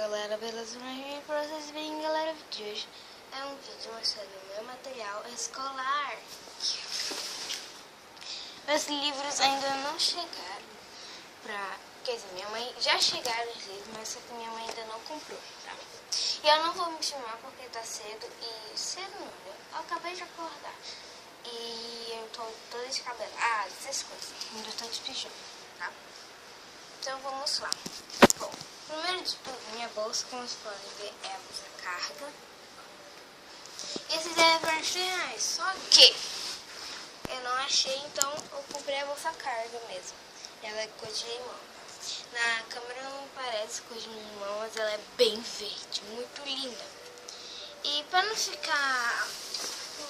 galera, beleza? Mas pra vocês verem, galera, o vídeo de hoje é um vídeo mostrando o meu material escolar. Meus livros ainda não chegaram quer dizer, minha mãe já chegaram os livros, mas só que minha mãe ainda não comprou, tá? E eu não vou me filmar porque tá cedo não, eu acabei de acordar. E eu tô toda descabelada, essas coisas. Ainda tô de pijama, tá? Então vamos lá. Bom, primeiro de tudo, minha bolsa, como vocês podem ver, é a bolsa carga. Esse daí é por R$3, só que eu não achei, então eu comprei a bolsa carga mesmo. Ela é cor de limão. Na câmera não parece cor de limão, mas ela é bem verde, muito linda. E para não ficar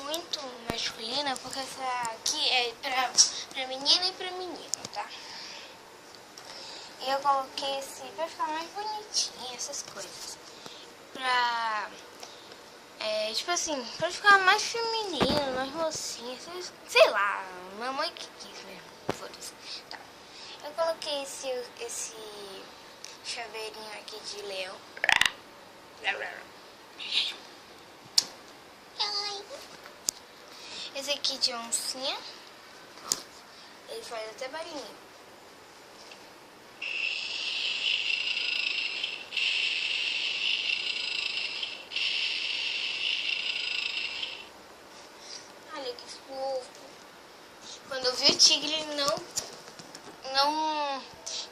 muito masculina, porque essa aqui é pra menina e pra menino, tá? E eu coloquei assim pra ficar mais bonitinha, essas coisas. Tipo assim, pra ficar mais feminino, mais mocinha, sei lá, mamãe que quis mesmo, foda-se. Tá. Eu coloquei esse chaveirinho aqui de leão. Esse aqui de oncinha. Ele faz até barulhinho. Olha que fofo. Quando eu vi o tigre, ele não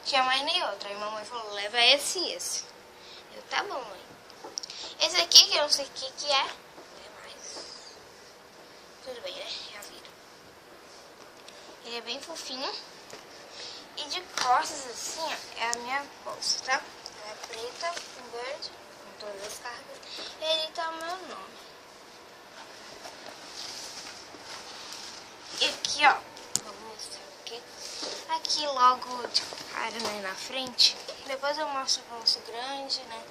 tinha mais nem outro. Aí mamãe falou, leva esse e esse. Eu, tá bom, mãe. Esse aqui, que eu não sei o que é. Mas tudo bem, né? Já viram. Ele é bem fofinho. E de costas, assim, ó, é a minha bolsa, tá? Ela é preta, com verde, com todas as cargas. E ali tá o meu nome. E aqui, ó, vou mostrar aqui. Aqui logo de cara, né, na frente. Depois eu mostro o bolso grande, né.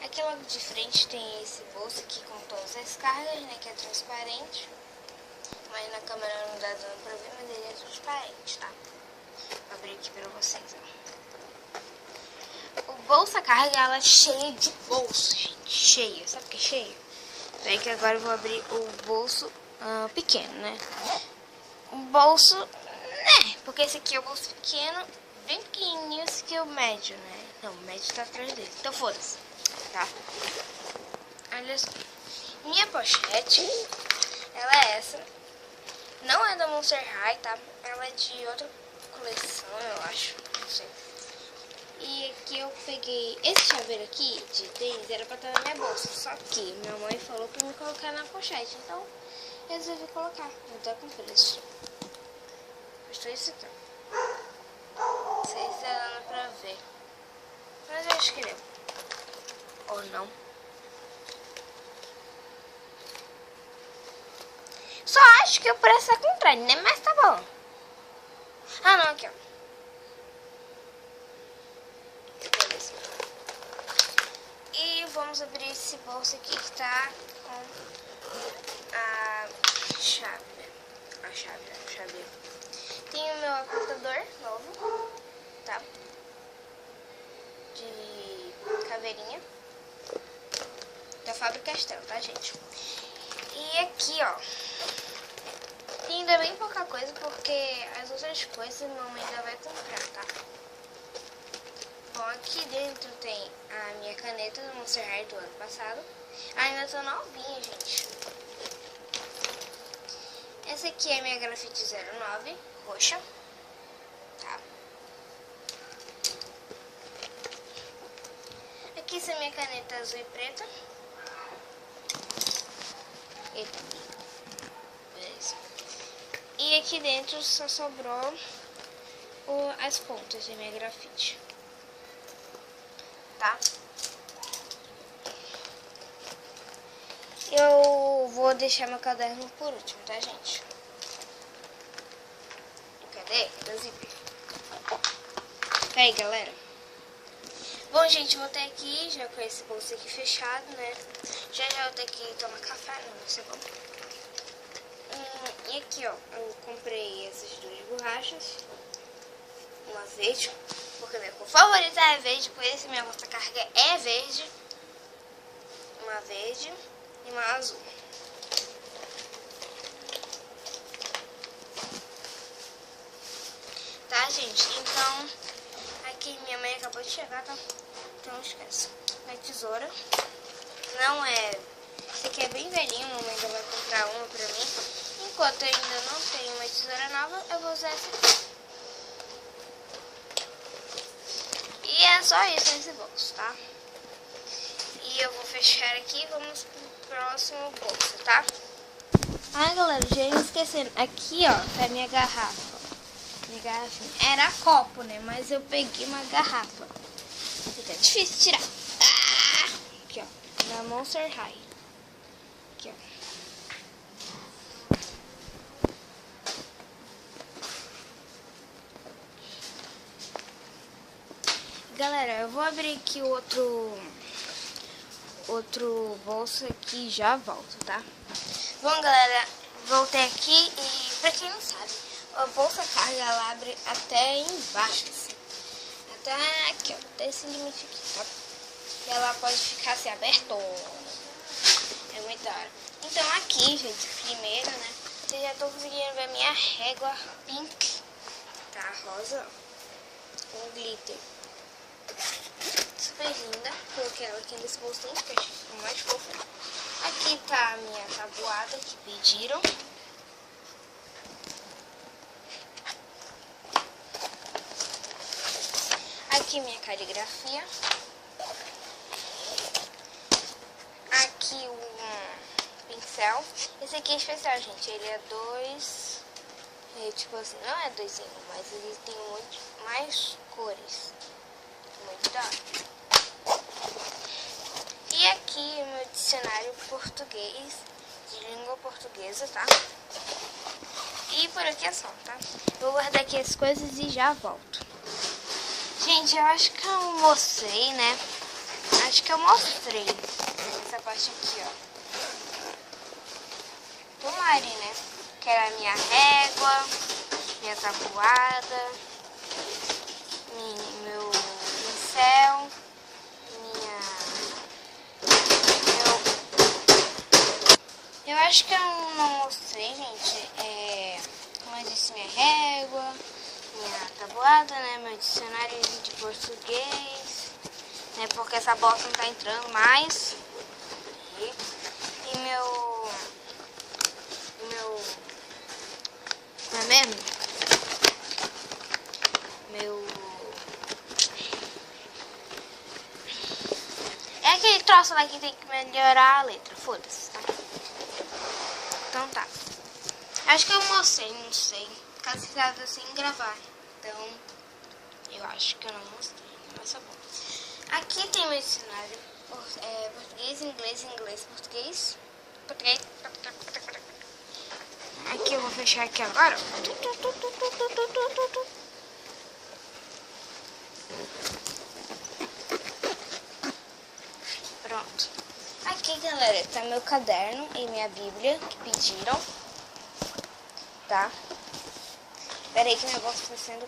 Aqui logo de frente tem esse bolso aqui com todas as cargas, né, que é transparente. Mas na câmera não dá dando pra ver, mas ele é transparente, tá? Vou abrir aqui pra vocês, ó. O bolsa carga, ela é cheia de bolso, gente. Cheia. Sabe o que é cheia? Peraí que agora eu vou abrir o bolso pequeno, né? O bolso, né? Porque esse aqui é o bolso pequeno, bem pequenininho. Esse aqui é o médio, né? Não, o médio tá atrás dele. Então foda-se, tá? Olha só. Minha pochete, ela é essa. Não é da Monster High, tá? Ela é de outra coleção, eu acho. Não sei. E aqui eu peguei esse chaveiro aqui de tênis, era pra estar na minha bolsa. Só que minha mãe falou pra me colocar na pochete, então eu resolvi colocar. Não tá com preço. Gostou isso aqui? Não sei se dá pra ver. Mas eu acho que deu. Ou não. Só acho que o preço é contrário, né? Mas tá bom. Ah, não, aqui, ó. Beleza. E vamos abrir esse bolso aqui que tá com a chave. A chave. Tem o meu apontador novo, tá? De caveirinha. Da Fábrica Castelo, tá, gente? E aqui, ó. Tem ainda bem pouca coisa, porque as outras coisas a mamãe ainda vai comprar, tá? Bom, aqui dentro tem a minha caneta do Monster High do ano passado. Ainda tá novinha, gente. Essa aqui é a minha grafite 09, roxa. Tá? Aqui essa é a minha caneta azul e preta. Eita. Beleza. E aqui dentro só sobrou as pontas da minha grafite. Tá? Eu vou deixar meu caderno por último, tá, gente? Cadê? Cadê o zíper? Peraí, galera. Bom, gente, voltei aqui já com esse bolso aqui fechado, né? Já eu tenho que tomar café, não vai ser bom. E aqui, ó, eu comprei essas duas borrachas. uma verde, porque minha cor favorita é verde, por isso minha bolsa carga é verde. Uma verde e uma azul. Tá, gente? Então, aqui minha mãe acabou de chegar, tá? Então não esquece. Minha tesoura não é... Esse aqui é bem velhinho, a mamãe ainda vai comprar uma pra mim. Enquanto eu ainda não tenho uma tesoura nova, eu vou usar essa aqui. E é só isso nesse bolso, tá? E eu vou fechar aqui e vamos pro próximo bolso, tá? Ah, galera, já ia esquecendo. Aqui, ó, tá a minha garrafa. Minha garrafinha. Era copo, né? Mas eu peguei uma garrafa. Fica difícil tirar. Ah! Aqui, ó. Da Monster High. Aqui, ó. Galera, eu vou abrir aqui outro bolso aqui e já volto, tá? Bom, galera, voltei aqui e pra quem não sabe, a bolsa carga ela abre até embaixo, assim. Até aqui, ó, até esse limite aqui, tá? E ela pode ficar assim, aberta. É muito da hora. Então aqui, gente, primeiro, né, vocês já estão conseguindo ver a minha régua pink, tá? Rosa, com glitter. Super linda, coloquei ela aqui nesse bolsinho, que eu achei mais fofa. Aqui tá a minha tabuada que pediram. Aqui minha caligrafia. Aqui um pincel. Esse aqui é especial, gente. Ele é tipo assim, não é 2 em 1, mas ele tem muito mais cores. Muito da hora. E aqui o meu dicionário português, de língua portuguesa, tá? E por aqui é só, tá? Vou guardar aqui as coisas e já volto. Gente, eu acho que eu mostrei, né? Acho que eu mostrei essa parte aqui, ó. Do Mari, né? Que era a minha régua, minha tabuada, meu pincel, eu acho que eu não mostrei, gente, como eu disse, minha régua, minha tabuada, né, meu dicionário de português, né, porque essa bolsa não tá entrando mais, e meu, não é mesmo? É aquele troço lá que tem que melhorar a letra, foda-se, tá? Então tá. Acho que eu mostrei, não sei. Caso estava sem gravar. Então, eu acho que eu não mostrei. Mas tá bom. Aqui tem meu dicionário. Português, inglês, português. Aqui eu vou fechar aqui agora. Pronto. Aqui, galera, tá meu caderno e minha bíblia que pediram. Tá? Pera aí que minha bolsa está sendo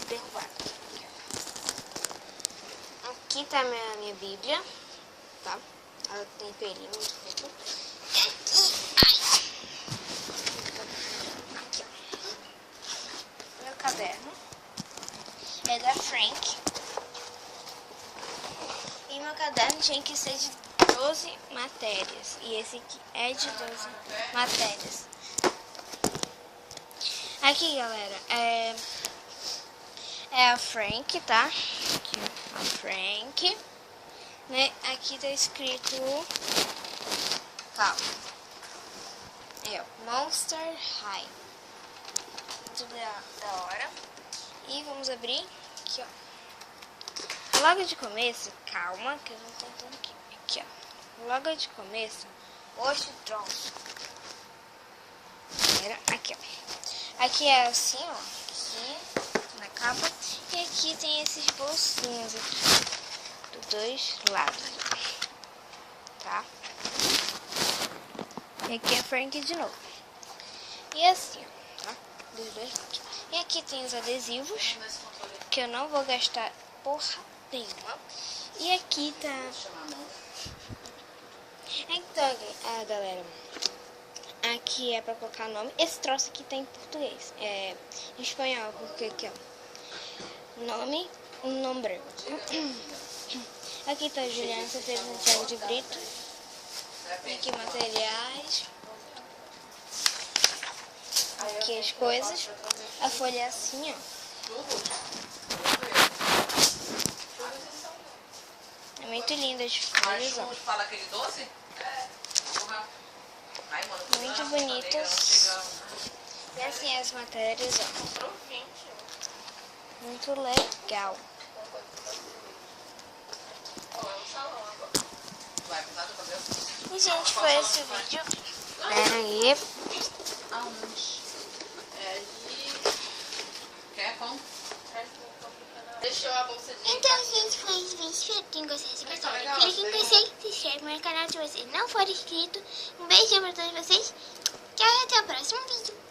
derrubada. Aqui tá minha bíblia. Tá? Ela tem pelinho muito fofo. Aqui, ó. Meu caderno é da Frank. E meu caderno tinha que ser de 12 matérias. E esse aqui é de 12 matérias. Aqui, galera, é a Frank, tá? Aqui, a Frank. Né? Aqui tá escrito... Calma. Monster High. Muito da hora. E vamos abrir aqui, ó. Logo de começo, calma, que eu não tô entendendo aqui. Aqui, ó. Logo de começo, hoje troço. Aqui, ó. Aqui é assim, ó. Aqui na capa. E aqui tem esses bolsinhos aqui. Dos dois lados. Tá? E aqui é Frank de novo. E assim, ó. Tá? Dos dois lados. E aqui tem os adesivos. porque eu não vou gastar porra nenhuma. E aqui tá... Então, galera, aqui é pra colocar nome. Esse troço aqui tá em português, em espanhol, porque aqui, ó, nome, nombre. Aqui tá Juliana Santiago de Brito. Aqui materiais. Aqui as coisas. A folha é assim, ó. É muito linda as folhas, ó. Muito bonitas. E assim as matérias, ó. Muito legal. E, gente, foi esse vídeo. Pera aí. Então, gente, foi esse vídeo. Espero que tenham gostado dessa história. Clique em gostei, se inscreve no meu canal se você não for inscrito. Um beijo pra todos vocês. Tchau e até o próximo vídeo.